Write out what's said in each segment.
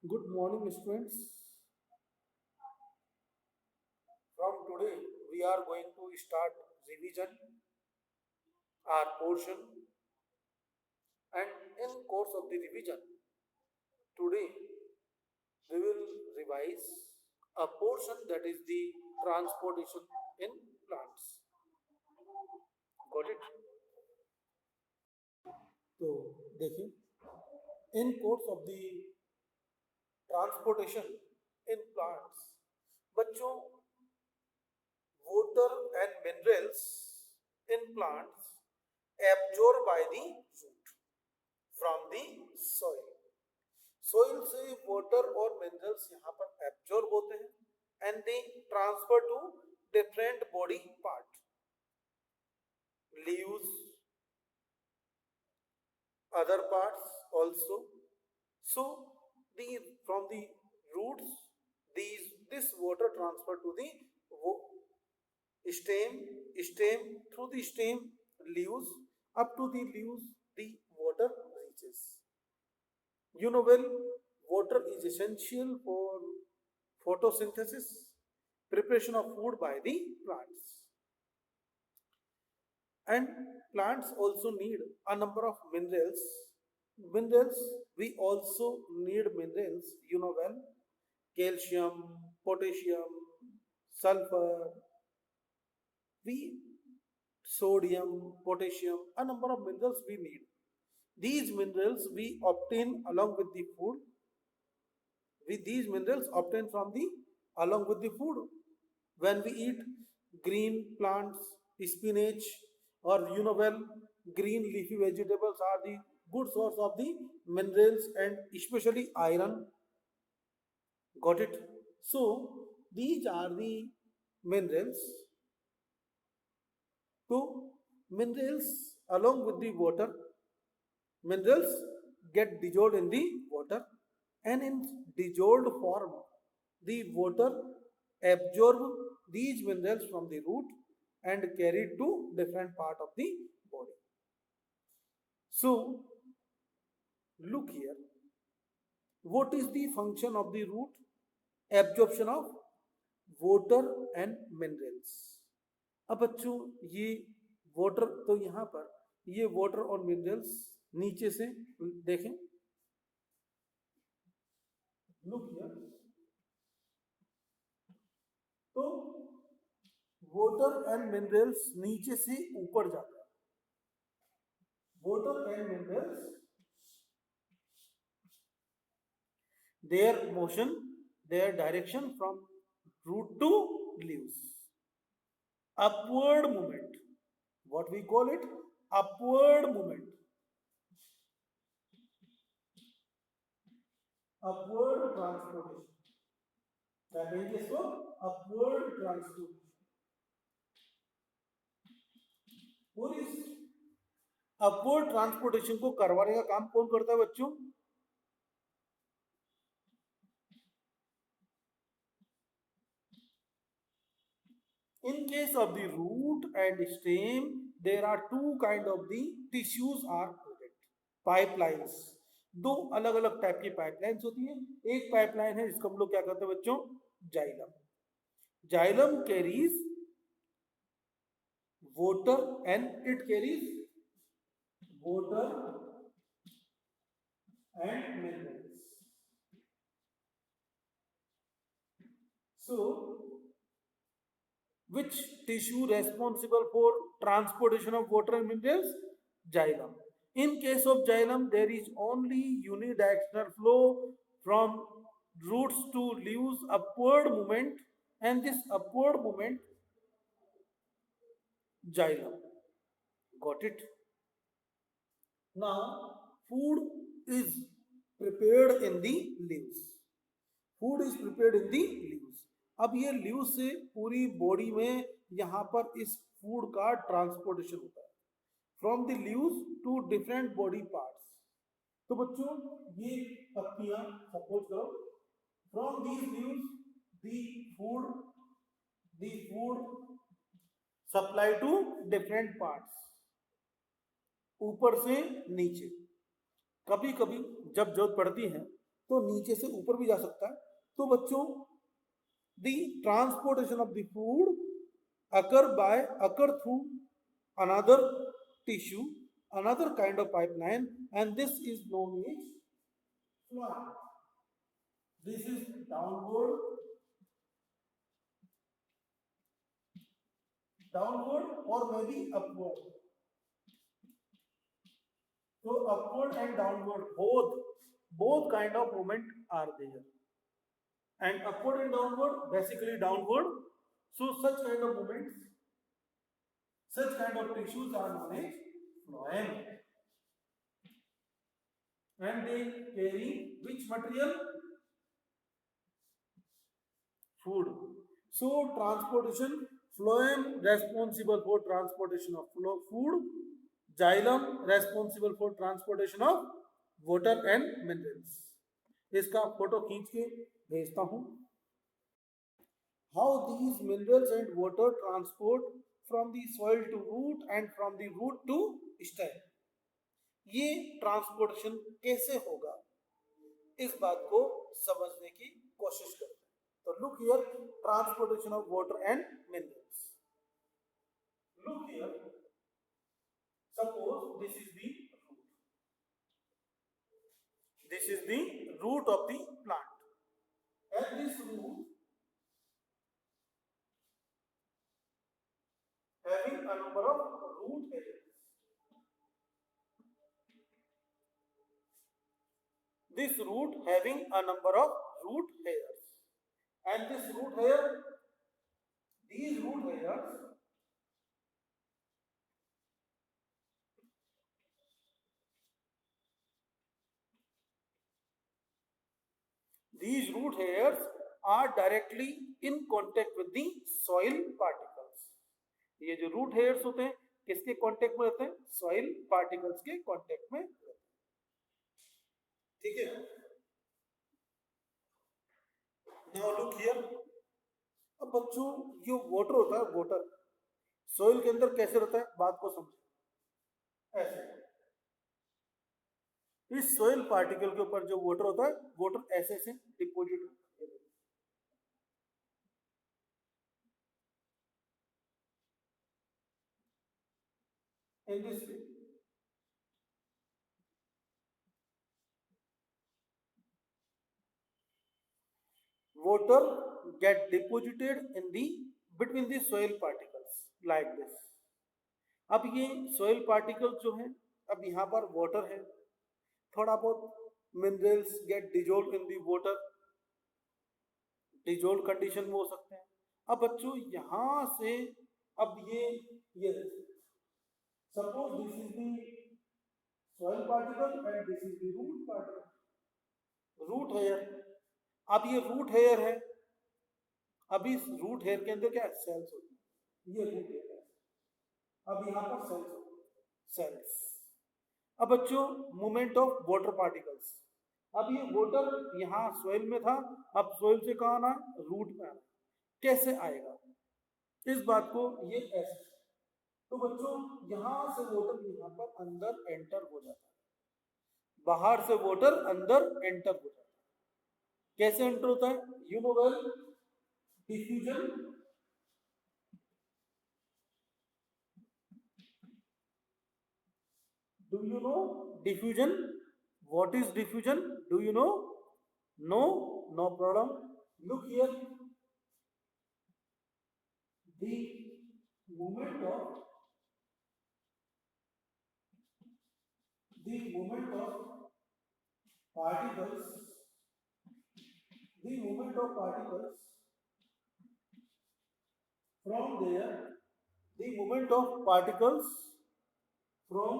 Good morning, students. From today, we are going to start revision our portion, and in course of the revision, today we will revise a portion that is the transportation in plants. Got it? तो देखिए, in course of the transportation in plants, बच्चों water and minerals in plants absorbed by the root from the soil. Soil से water और minerals यहाँ पर absorb होते हैं and they transfer to different body part, leaves, other parts also. So the from the roots, this water transfer to the stem, stem through the stem, leaves, up to the leaves the water reaches. You know well, water is essential for photosynthesis, preparation of food by the plants. And plants also need a number of minerals. Minerals, we also need minerals, you know well, calcium, potassium, sulfur, we sodium, potassium, a number of minerals we need. These minerals we obtain along with the food. With these minerals obtained from the along with the food. When we eat green plants, spinach, or you know well, green leafy vegetables are the good source of the minerals and especially iron. Got it? So these are the minerals. So minerals along with the water, minerals get dissolved in the water, and in dissolved form the water absorb these minerals from the root and carry to different part of the body. So look here, what is the function of the root? Absorption of water and minerals. अब बच्चों ये water, तो यहाँ पर ये water और minerals नीचे से देखें, लुक हियर, तो वाटर एंड मिनरल्स नीचे से ऊपर जाता है. Water and minerals, their motion, their direction from root to leaves, upward movement, what we call it, upward movement, upward transportation, that means इसको upward transportation. और इस अपवर्ड ट्रांसपोर्टेशन को करवाने का काम कौन करता है बच्चों? In case of the root and stem, there are two kind of the tissues are present. Pipelines, दो अलग अलग टाइप की पाइपलाइंस होती है. एक पाइपलाइन है जिसको हम लोग क्या कहते हैं बच्चों? Xylem. Xylem carries water and it carries water and minerals. So which tissue responsible for transportation of water and minerals? Xylem. In case of xylem, there is only unidirectional flow from roots to leaves, upward movement, and this upward movement, xylem. Got it? Now, food is prepared in the leaves. Food is prepared in the leaves. अब ये leave से पूरी body में यहाँ पर इस food का transportation होता है from the leaves to different body parts. तो बच्चों ये पत्तियां सपोज करो, from these leaves the food supply to different parts, ऊपर से नीचे. कभी कभी जब जरूरत पड़ती है तो नीचे से ऊपर भी जा सकता है। तो बच्चों the transportation of the food occur through another tissue, another kind of pipeline, and this is known as phloem. This is downward or maybe upward. So upward and downward, both kind of movement are there. And upward and downward, basically downward. So such kind of movements, such kind of tissues are known as phloem. And they carry which material? Food. So transportation, phloem responsible for transportation of food, xylem responsible for transportation of water and minerals. इसका photo खींच के भेजता हूं. How these minerals and water transport from the soil to root and from the root to stem. ये transportation कैसे होगा, इस बात को समझने की कोशिश करते हैं. तो look here, transportation of water and minerals. Look here, suppose this is the root of the plant, and this root having a number of root hairs. This root having a number of root hairs, and this root hair, these root hairs are directly in contact with the soil particles. ये जो root hairs होते हैं किसके contact में रहते हैं? Soil particles के contact में रहते हैं. ठीक है. Now look here. अब बच्चों जो वाटर होता है, वाटर सॉइल के अंदर कैसे रहता है, बात को समझो. ऐसे इस सॉइल पार्टिकल के ऊपर जो वाटर होता है, वाटर ऐसे ऐसे डिपॉजिट होता है. In this way, water get deposited in the between the soil particles like this. अब ये soil particles जो है, अब यहाँ पर water है, थोड़ा बहुत minerals get dissolved in the water, dissolved condition में हो सकते हैं. अब बच्चों यहाँ से अब ये suppose this is the soil particle and this is the root particle, root hair. अब ये root hair है. अब इस रूट हेयर के अंदर क्या सेल्स होती है, ये रूट हेयर है. अब यहाँ पर सेल्स. अब बच्चों मूवमेंट ऑफ वाटर पार्टिकल्स. अब ये वाटर यहाँ सोइल में था, अब सोइल से कहाँ आना, रूट में आना. कैसे आएगा, इस बात को ये ऐसे. तो बच्चों यहाँ से वाटर यहाँ पर अंदर एंटर हो जाता है, बाहर से वाटर अंदर एंटर हो जाता है. कैसे एंटर होता है, you know well, diffusion. Do you know diffusion? What is diffusion? Do you know? No, no problem. Look here. The movement of particles, the movement of particles from there, the movement of particles from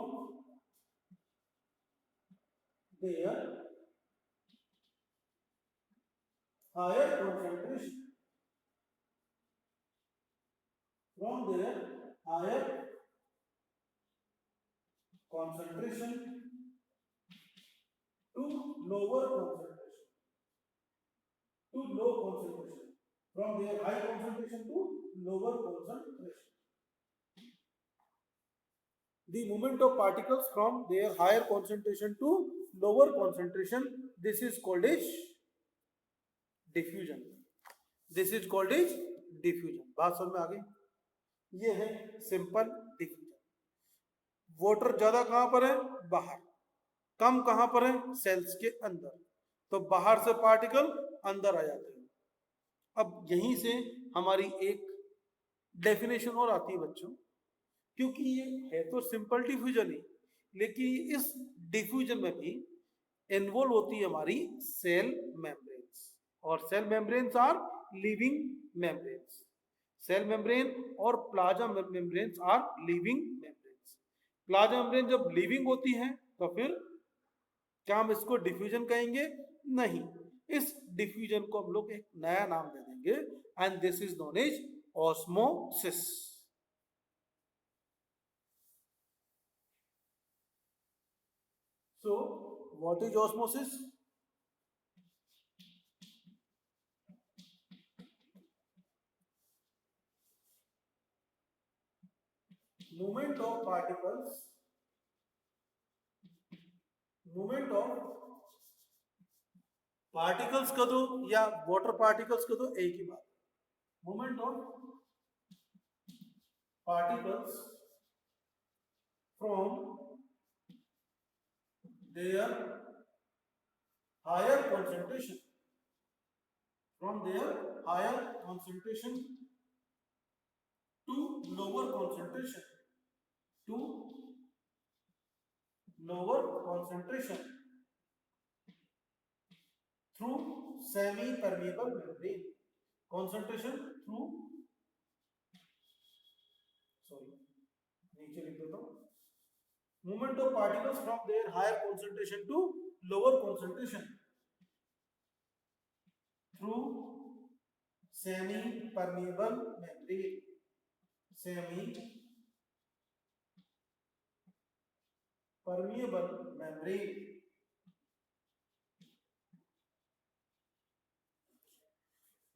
their higher concentration, from their higher concentration to lower concentration, to low concentration, from their high concentration to lower concentration. The movement of particles from their higher concentration to lower concentration this is called is diffusion, this is called is diffusion. बात समझ में आ गई? ये है simple diffusion. Water ज्यादा कहां पर है? बाहर। कम कहां पर है? सेल्स के अंदर। तो बाहर से पार्टिकल अंदर आ जाते हैं। अब यहीं से हमारी एक डेफिनेशन और आती है बच्चों, क्योंकि ये है तो सिंपल डिफ्यूजन ही, लेकिन इस डिफ्यूजन में भी इन्वॉल्व होती है हमारी सेल मेम्ब्रेन्स, और cell membranes are living membranes. Cell membrane और plasma membranes are living membranes. Plasma membrane जब लिविंग होती है तो फिर क्या हम इसको डिफ्यूजन कहेंगे? नहीं, इस डिफ्यूजन को हम लोग एक नया नाम दे देंगे, and this is known as osmosis. So, what is osmosis? Movement of particles, movement of particles का दो या water particles का दो, एक ही बात। Movement of particles from their higher concentration, from their higher concentration to lower concentration, to lower concentration through semi-permeable membrane. Concentration through, sorry, नीचे लिख देता हूँ। Movement of particles from their higher concentration to lower concentration through semi-permeable membrane. Semi-permeable membrane.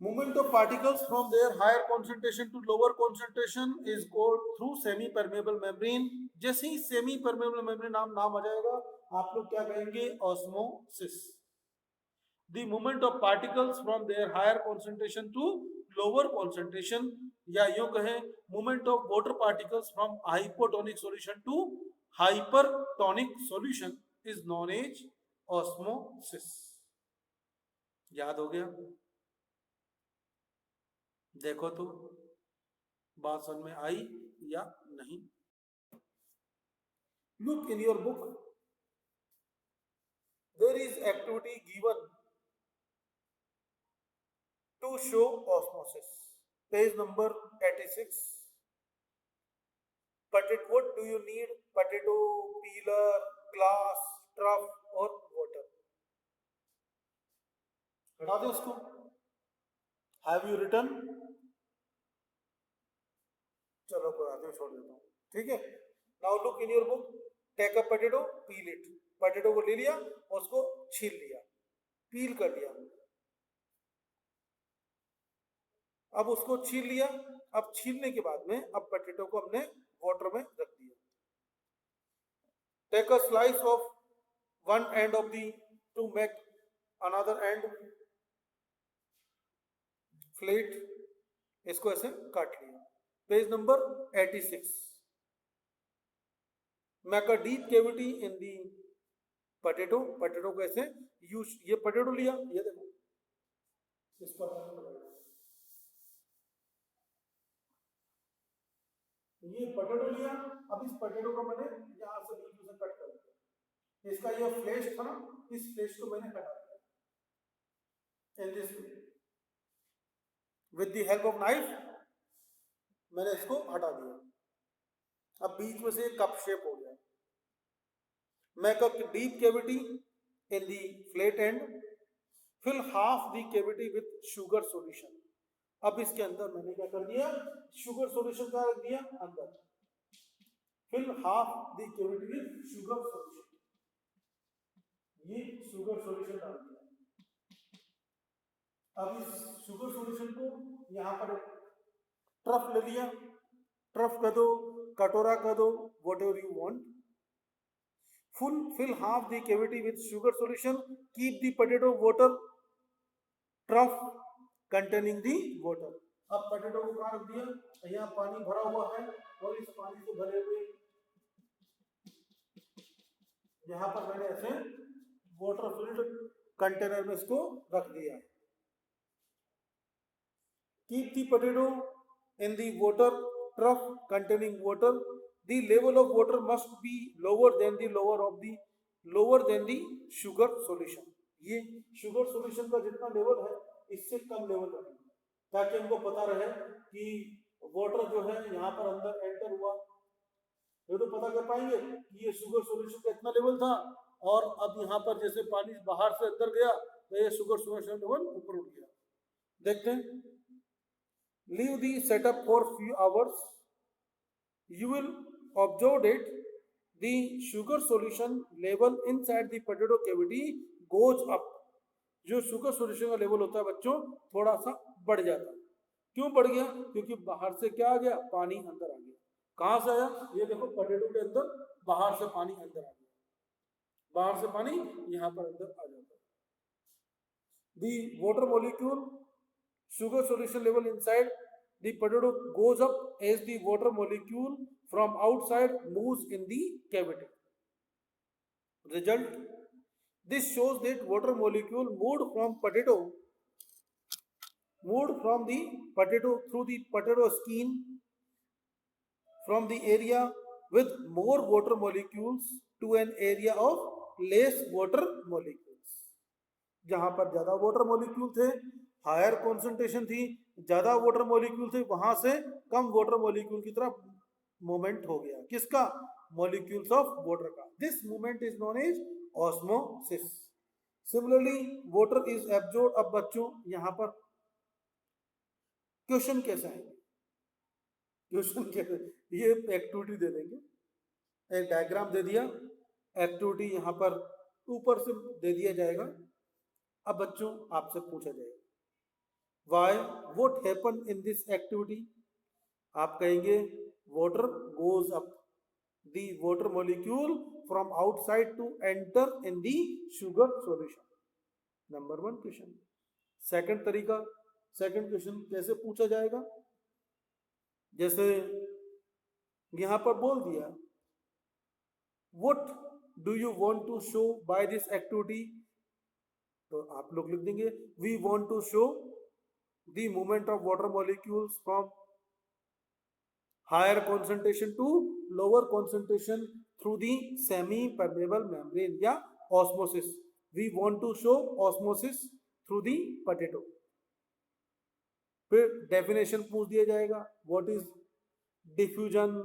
Movement of particles from their higher concentration to lower concentration is called through semi-permeable membrane. जैसे ही semi-permeable membrane नाम आ जाएगा, आप लोग क्या कहेंगे? Osmosis. The movement of particles from their higher concentration to lower concentration, या यूं कहें movement of water particles from hypotonic solution to hypertonic solution is known as osmosis. याद हो गया? देखो तो बात समझ में आई या नहीं? Look in your book, there is activity given to show osmosis. Page number 86. Potato, what do you need? Potato, peeler, glass, trough or water? हटा दो उसको। Have you written? चलो कोई बात नहीं, छोड़ देता हूँ, ठीक है। Now look in your book, take a potato, peel it. Potato को ले लिया और उसको छील लिया, पील कर लिया। अब उसको छील लिया, अब छीलने के बाद में अब पोटैटो को हमने वाटर में रख दिया। Take a slice of one end of the to make another end flat, इसको ऐसे काट लिया। Page number 86। Make a deep cavity in the potato, potato को ऐसे यूज, ये पोटैटो लिया, ये देखो इस पर ये पोटैटो लिया। अब इस पोटैटो को मैंने यहां से बीच में कट कर दिया, इसका ये फ्लैश था ना, इस फ्लैश को मैंने हटा दिया in this with the help of knife, मैंने इसको हटा दिया। अब बीच में से कप शेप हो गया। Make a deep cavity in the flat end, fill half the cavity with sugar solution. अब इसके अंदर मैंने क्या कर दिया? शुगर सॉल्यूशन का रख दिया अंदर। Fill half the cavity with sugar solution, ये शुगर सॉल्यूशन डाल दिया। अब इस शुगर सॉल्यूशन को यहां पर ट्रफ ले लिया, ट्रफ कर दो, कटोरा कर दो, what ever you want. fill half the cavity with sugar solution, keep the potato water trough containing the water. अब पोटैटो को कहाँ रख दिया, यहाँ पानी भरा हुआ है और इस पानी से भरे हुए यहाँ पर मैंने ऐसे वाटर फिल्ड कंटेनर में इसको रख दिया. Keep the potato in the water trough containing water. The level of water must be lower than the sugar solution. ये शुगर सॉल्यूशन का जितना लेवल है इससे कम लेवल रखेंगे ताकि हमको पता रहे कि वाटर जो है यहाँ पर अंदर एंटर हुआ. ये तो पता कर पाएंगे कि ये शुगर सॉल्यूशन का इतना लेवल था और अब यहाँ पर जैसे पानी बाहर से अंदर गया तो ये शुगर सॉल्यूशन लेवल ऊपर उठ गया. देखते हैं. Leave the setup for few hours. You will observe that the sugar solution level inside the potato cavity goes up. जो शुगर सॉल्यूशन का लेवल होता है बच्चों थोड़ा सा बढ़ जाता है. क्यों बढ़ गया? क्योंकि बाहर से क्या आ गया, पानी अंदर आ गया. कहां से आया? ये देखो पोटैटो के अंदर बाहर से पानी अंदर आ गया, बाहर से पानी यहाँ पर अंदर आ जाता है. The water molecule sugar solution level inside the potato goes up as the water molecule from outside moves in the cavity. Result: this shows that water molecule moved from the potato through the potato skin from the area with more water molecules to an area of less water molecules. जहां पर ज्यादा water molecule थे, higher concentration थी, ज्यादा water molecule थे, वहां से कम water molecule की तरफ मूवमेंट हो गया. किसका? मॉलिक्यूल्स ऑफ वाटर का. This movement is known as osmosis. Similarly water is absorb. अब बच्चों यहाँ पर क्वेश्चन कैसा है? क्वेश्चन कैसे? ये एक्टिविटी दे देंगे, एक डायग्राम दे दिया, एक्टिविटी यहाँ पर ऊपर से दे दिया जाएगा. अब बच्चों आपसे पूछा जाएगा why what happen in this activity. आप कहेंगे water goes up, the water molecule from outside to enter in the sugar solution. Number 1 question. Second तरीका, सेकंड क्वेश्चन कैसे पूछा जाएगा? जैसे यहां पर बोल दिया what do you want to show by this activity, तो आप लोग लिख देंगे we want to show the movement of water molecules from higher concentration to lower concentration through the semi permeable membrane या osmosis. We want to show osmosis through the potato. फिर definition पूछ दिया जाएगा what is diffusion,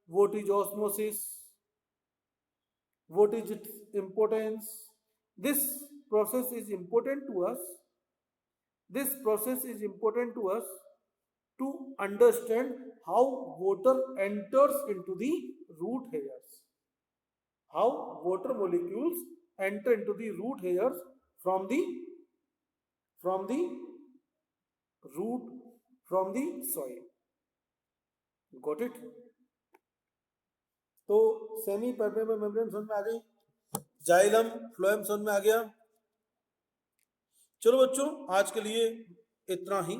what is osmosis, what is its importance. This process is important to us. This process is important to us to understand how water enters into the root hairs. How water molecules enter into the root hairs from the root, from the soil. Got it? तो semi permeable membrane समझ में आ गई, xylem phloem समझ में आ गया. चलो बच्चों आज के लिए इतना ही.